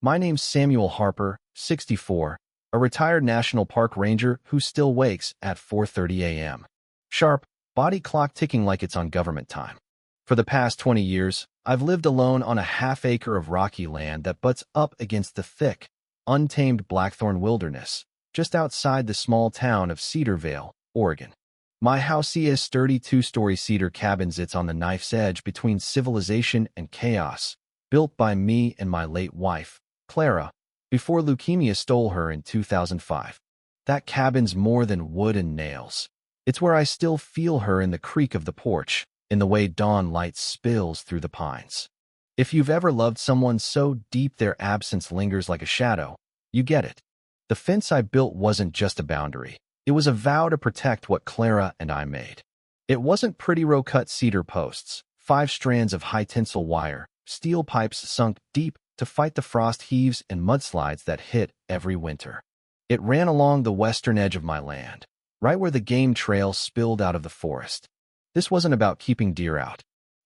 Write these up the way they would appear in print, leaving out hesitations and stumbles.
My name's Samuel Harper, 64, a retired National Park ranger who still wakes at 4:30 a.m. Sharp, body clock ticking like it's on government time. For the past 20 years, I've lived alone on a half-acre of rocky land that butts up against the thick, untamed Blackthorn wilderness, just outside the small town of Cedarvale, Oregon. My house is sturdy two-story cedar cabin sits on the knife's edge between civilization and chaos, built by me and my late wife, Clara, before leukemia stole her in 2005. That cabin's more than wood and nails. It's where I still feel her in the creak of the porch, in the way dawn light spills through the pines. If you've ever loved someone so deep their absence lingers like a shadow, you get it. The fence I built wasn't just a boundary. It was a vow to protect what Clara and I made. It wasn't pretty row-cut cedar posts, 5 strands of high-tensile wire, steel pipes sunk deep to fight the frost heaves and mudslides that hit every winter. It ran along the western edge of my land, right where the game trail spilled out of the forest. This wasn't about keeping deer out.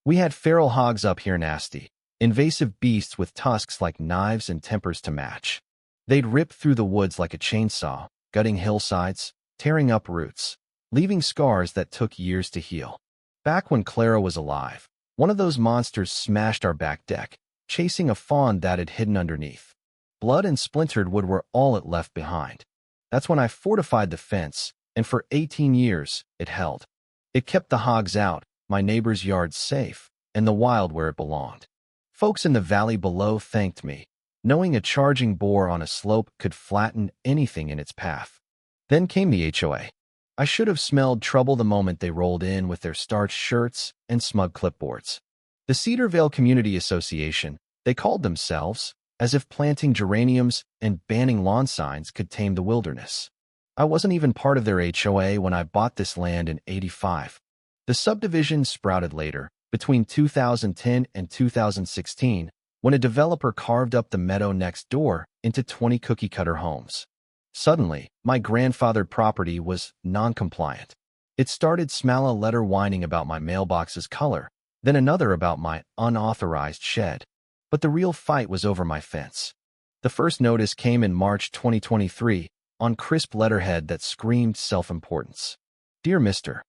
We had feral hogs up here, nasty, invasive beasts with tusks like knives and tempers to match. They'd rip through the woods like a chainsaw, gutting hillsides, tearing up roots, leaving scars that took years to heal. Back when Clara was alive, one of those monsters smashed our back deck, chasing a fawn that had hidden underneath. Blood and splintered wood were all it left behind. That's when I fortified the fence, and for 18 years, it held. It kept the hogs out, my neighbor's yards safe, and the wild where it belonged. Folks in the valley below thanked me, knowing a charging boar on a slope could flatten anything in its path. Then came the HOA. I should have smelled trouble the moment they rolled in with their starched shirts and smug clipboards. The Cedarvale Community Association, they called themselves, as if planting geraniums and banning lawn signs could tame the wilderness. I wasn't even part of their HOA when I bought this land in '85. The subdivision sprouted later, between 2010 and 2016, when a developer carved up the meadow next door into 20 cookie-cutter homes. Suddenly, my grandfathered property was non-compliant. It started smell a letter whining about my mailbox's color, then another about my unauthorized shed. But the real fight was over my fence. The first notice came in March 2023, on crisp letterhead that screamed self-importance. Dear Mr.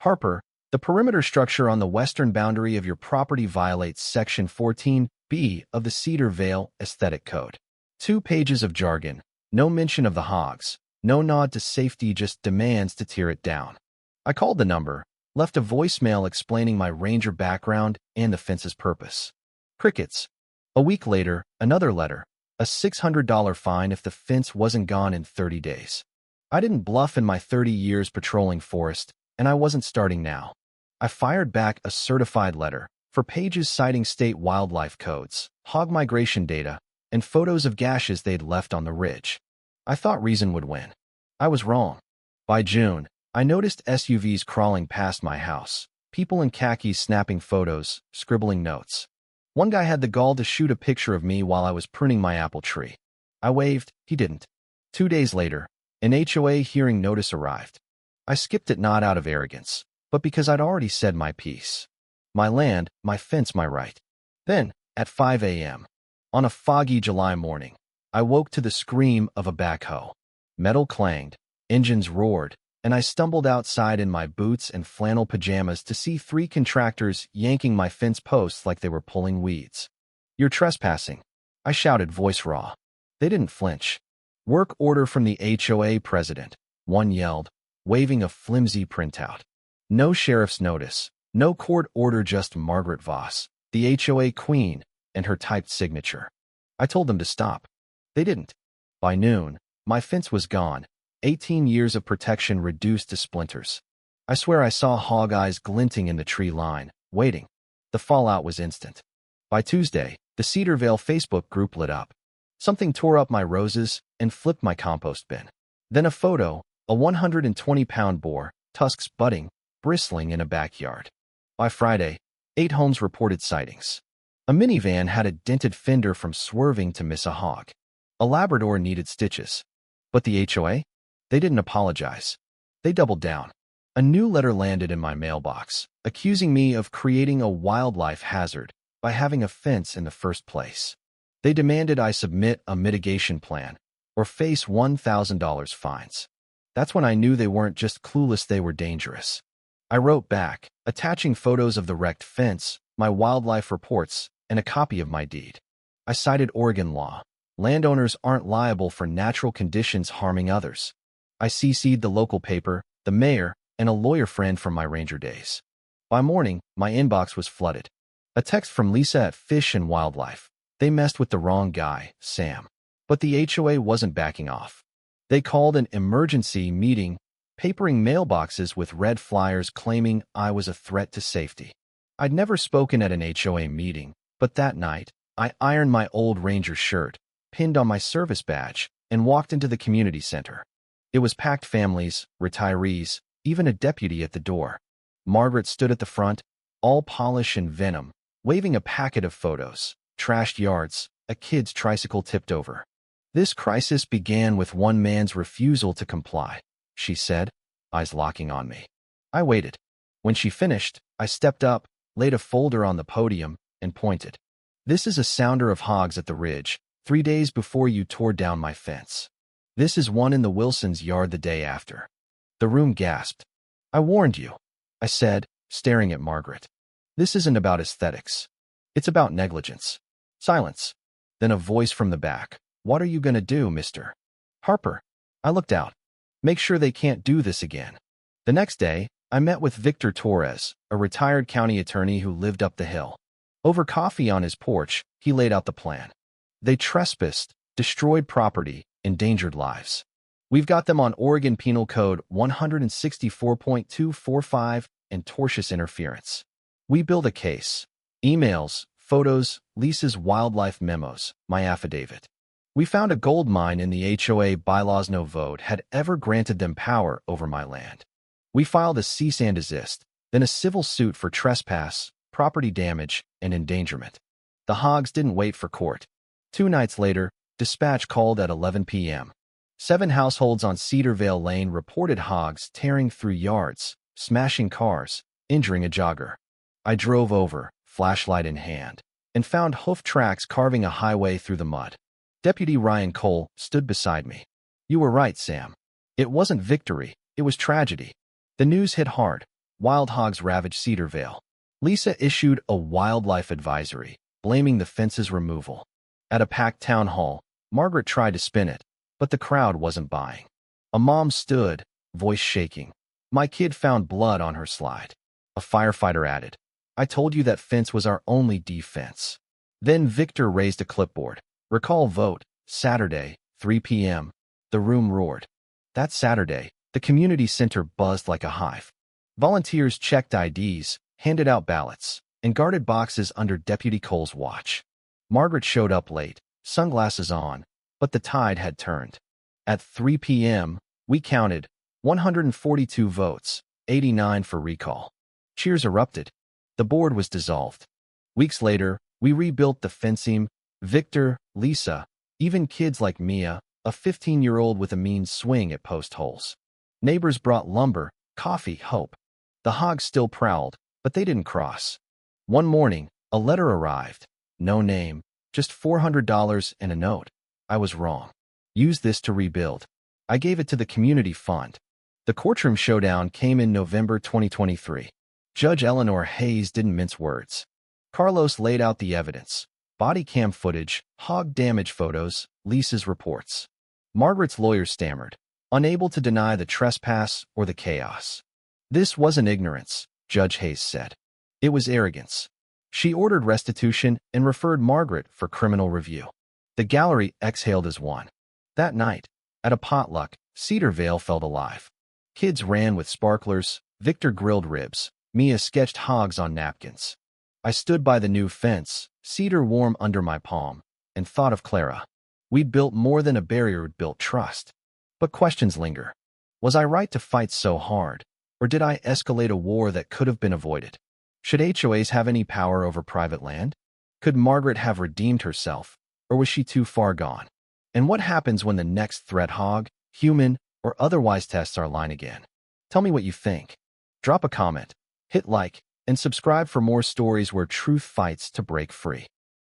Harper, the perimeter structure on the western boundary of your property violates Section 14B of the Cedarvale Aesthetic Code. 2 pages of jargon, no mention of the hogs, no nod to safety, just demands to tear it down. I called the number, left a voicemail explaining my ranger background and the fence's purpose. Crickets. A week later, another letter, a $600 fine if the fence wasn't gone in 30 days. I didn't bluff in my 30 years patrolling forest, and I wasn't starting now. I fired back a certified letter, 4 pages citing state wildlife codes, hog migration data, and photos of gashes they'd left on the ridge. I thought reason would win. I was wrong. By June, I noticed SUVs crawling past my house, people in khakis snapping photos, scribbling notes. One guy had the gall to shoot a picture of me while I was pruning my apple tree. I waved, he didn't. 2 days later, an HOA hearing notice arrived. I skipped it not out of arrogance, but because I'd already said my piece. My land, my fence, my right. Then, at 5 a.m., on a foggy July morning, I woke to the scream of a backhoe. Metal clanged, engines roared, and I stumbled outside in my boots and flannel pajamas to see 3 contractors yanking my fence posts like they were pulling weeds. You're trespassing, I shouted, voice raw. They didn't flinch. Work order from the HOA president, one yelled, waving a flimsy printout. No sheriff's notice, no court order, just Margaret Voss, the HOA queen, and her typed signature. I told them to stop. They didn't. By noon, my fence was gone, 18 years of protection reduced to splinters. I swear I saw hog eyes glinting in the tree line, waiting. The fallout was instant. By Tuesday, the Cedarvale Facebook group lit up. Something tore up my roses and flipped my compost bin. Then a photo, a 120-pound boar, tusks budding, bristling in a backyard. By Friday, 8 homes reported sightings. A minivan had a dented fender from swerving to miss a hog. A Labrador needed stitches. But the HOA? They didn't apologize. They doubled down. A new letter landed in my mailbox, accusing me of creating a wildlife hazard by having a fence in the first place. They demanded I submit a mitigation plan or face $1,000 fines. That's when I knew they weren't just clueless, they were dangerous. I wrote back, attaching photos of the wrecked fence, my wildlife reports, and a copy of my deed. I cited Oregon law. Landowners aren't liable for natural conditions harming others. I CC'd the local paper, the mayor, and a lawyer friend from my ranger days. By morning, my inbox was flooded. A text from Lisa at Fish and Wildlife. They messed with the wrong guy, Sam. But the HOA wasn't backing off. They called an emergency meeting, papering mailboxes with red flyers claiming I was a threat to safety. I'd never spoken at an HOA meeting, but that night, I ironed my old ranger shirt, pinned on my service badge, and walked into the community center. It was packed, families, retirees, even a deputy at the door. Margaret stood at the front, all polish and venom, waving a packet of photos, trashed yards, a kid's tricycle tipped over. This crisis began with one man's refusal to comply, she said, eyes locking on me. I waited. When she finished, I stepped up, laid a folder on the podium, and pointed. This is a sounder of hogs at the ridge, 3 days before you tore down my fence. This is one in the Wilsons' yard the day after. The room gasped. I warned you, I said, staring at Margaret. This isn't about aesthetics. It's about negligence. Silence. Then a voice from the back. What are you going to do, Mr. Harper? I looked out. Make sure they can't do this again. The next day, I met with Victor Torres, a retired county attorney who lived up the hill. Over coffee on his porch, he laid out the plan. They trespassed, destroyed property, endangered lives. We've got them on Oregon Penal Code 164.245 and tortious interference. We build a case. Emails, photos, Lisa's wildlife memos, my affidavit. We found a gold mine in the HOA bylaws. No vote had ever granted them power over my land. We filed a cease and desist, then a civil suit for trespass, property damage, and endangerment. The hogs didn't wait for court. 2 nights later, dispatch called at 11 p.m. 7 households on Cedarvale Lane reported hogs tearing through yards, smashing cars, injuring a jogger. I drove over, flashlight in hand, and found hoof tracks carving a highway through the mud. Deputy Ryan Cole stood beside me. You were right, Sam. It wasn't victory, it was tragedy. The news hit hard. Wild hogs ravaged Cedarvale. Lisa issued a wildlife advisory, blaming the fence's removal. At a packed town hall, Margaret tried to spin it, but the crowd wasn't buying. A mom stood, voice shaking. My kid found blood on her slide. A firefighter added, I told you that fence was our only defense. Then Victor raised a clipboard. Recall vote, Saturday, 3 p.m. The room roared. That Saturday, the community center buzzed like a hive. Volunteers checked IDs, handed out ballots, and guarded boxes under Deputy Cole's watch. Margaret showed up late, sunglasses on, but the tide had turned. At 3 p.m., we counted 142 votes, 89 for recall. Cheers erupted. The board was dissolved. Weeks later, we rebuilt the fencing. Victor, Lisa, even kids like Mia, a 15-year-old with a mean swing at post holes. Neighbors brought lumber, coffee, hope. The hogs still prowled, but they didn't cross. One morning, a letter arrived. No name, just $400 and a note. I was wrong. Use this to rebuild. I gave it to the community fund. The courtroom showdown came in November 2023. Judge Eleanor Hayes didn't mince words. Carlos laid out the evidence. Body cam footage, hog damage photos, Lisa's reports. Margaret's lawyer stammered, unable to deny the trespass or the chaos. This wasn't ignorance, Judge Hayes said. It was arrogance. She ordered restitution and referred Margaret for criminal review. The gallery exhaled as one. That night, at a potluck, Cedarvale felt alive. Kids ran with sparklers, Victor grilled ribs, Mia sketched hogs on napkins. I stood by the new fence, cedar warm under my palm, and thought of Clara. We'd built more than a barrier, we'd built trust. But questions linger. Was I right to fight so hard, or did I escalate a war that could have been avoided? Should HOAs have any power over private land? Could Margaret have redeemed herself, or was she too far gone? And what happens when the next threat, hog, human, or otherwise, tests our line again? Tell me what you think. Drop a comment, hit like, and subscribe for more stories where truth fights to break free.